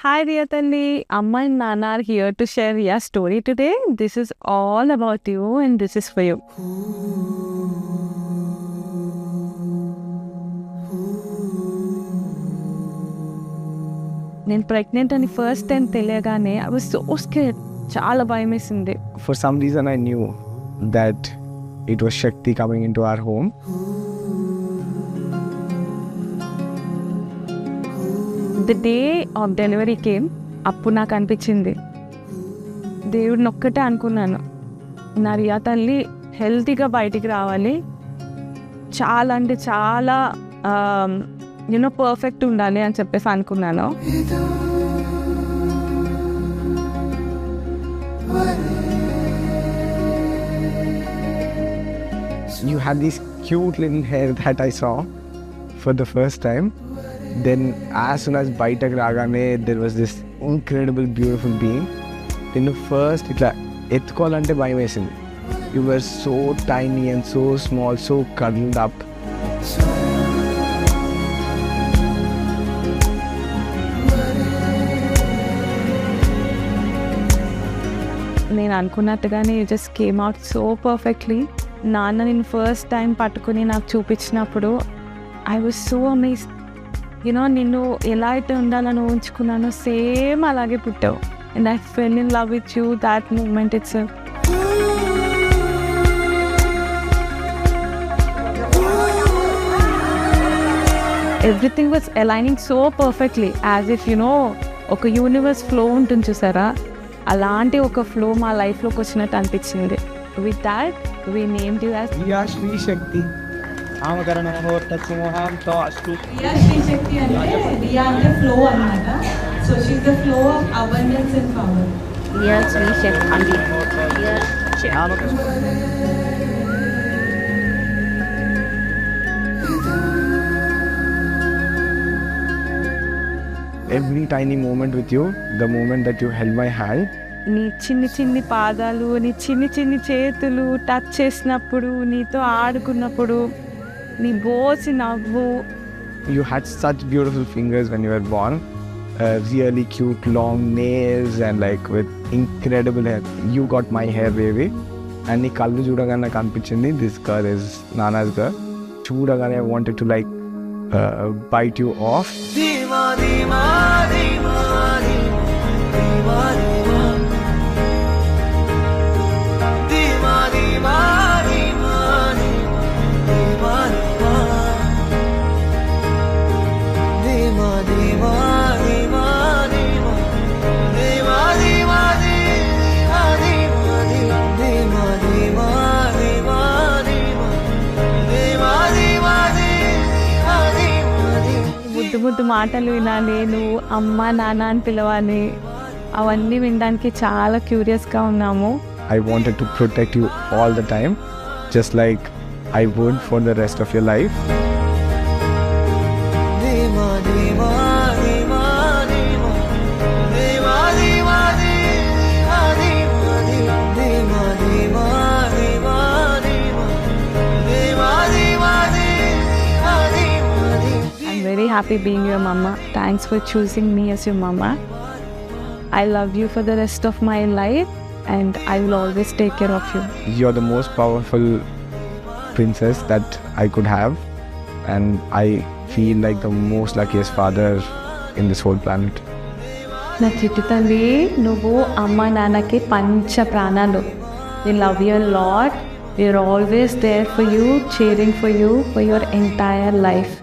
Hi, dear Talli. Amma and Nana are here to share Riya's story today. This is all about you and this is for you. నేను pregnant అని first time తెలియగానే I was so scared. చాలా భయం వేసింది. For some reason I knew that it was Shakti coming into our home. The day of delivery came. అప్పుడు నాకు అనిపించింది, దేవుడిని ఒక్కటే అనుకున్నాను, నా రియా తల్లి హెల్తీగా బయటికి రావాలి, చాలా అంటే చాలా పర్ఫెక్ట్ ఉండాలి అని చెప్పేసి అనుకున్నాను. You had this cute little hair that I saw for the first time. Then as soon as బయటకు రాగానే there was this incredible beautiful being. నేను ఫస్ట్ ఇట్లా ఎత్తుకోవాలంటే భయం వేసింది. You were so tiny and so small, so cuddled up. నేను అనుకున్నట్టుగానే you just came out so perfectly. నాన్న నేను ఫస్ట్ టైం పట్టుకుని నాకు చూపించినప్పుడు ఐ వాజ్ సో అమేజ్డ్. నిన్ను ఎలా అయితే ఉండాలని ఊహించుకున్నానో సేమ్ అలాగే పుట్టావు. And I fell in love with you that moment it's. Everything was aligning so perfectly as if ఒక యూనివర్స్ ఫ్లో ఉంటుంది చూసారా, అలాంటి ఒక ఫ్లో మా లైఫ్లోకి వచ్చినట్టు అనిపించింది. With that we named you as Riya Shri Shakti. Riya Shri Shakti అంటే రియా అంటే ఫ్లో అన్నమాట. So she is the flow of abundance and power. Riya Shri Shakti. Every tiny moment with you, the moment that you held my hand, నీ చిన్ని చిన్ని పాదాలు, నీ చిన్ని చిన్ని చేతులు టచ్ చేసినప్పుడు, నీతో ఆడుకున్నప్పుడు, నీ బోసి నవ్వు. you had such beautiful fingers when you were born. Really cute long nails and like with incredible hair. You got my hair, baby. And నీ కళ్ళు చూడగానే నాకు అనిపించింది this girl is Nana's girl. చూడగానే I wanted to like bite you off. ముద్దు ముద్దు మాటలు వినాలి, నువ్వు అమ్మ నాన్న అని పిలవాలి, అవన్నీ వినడానికి చాలా క్యూరియస్గా ఉన్నాము. I wanted to protect you all the time, just like I would for the rest of your life. I'm very happy being your mama. Thanks for choosing me as your mama. I love you for the rest of my life and I will always take care of you. You're the most powerful princess that I could have, and I feel like the most luckiest father in this whole planet. నా చిట్టి తల్లి, నువ్వు అమ్మ నాన్నకి పంచ ప్రాణాలు. We love you a lot. We are always there for you, cheering for you for your entire life.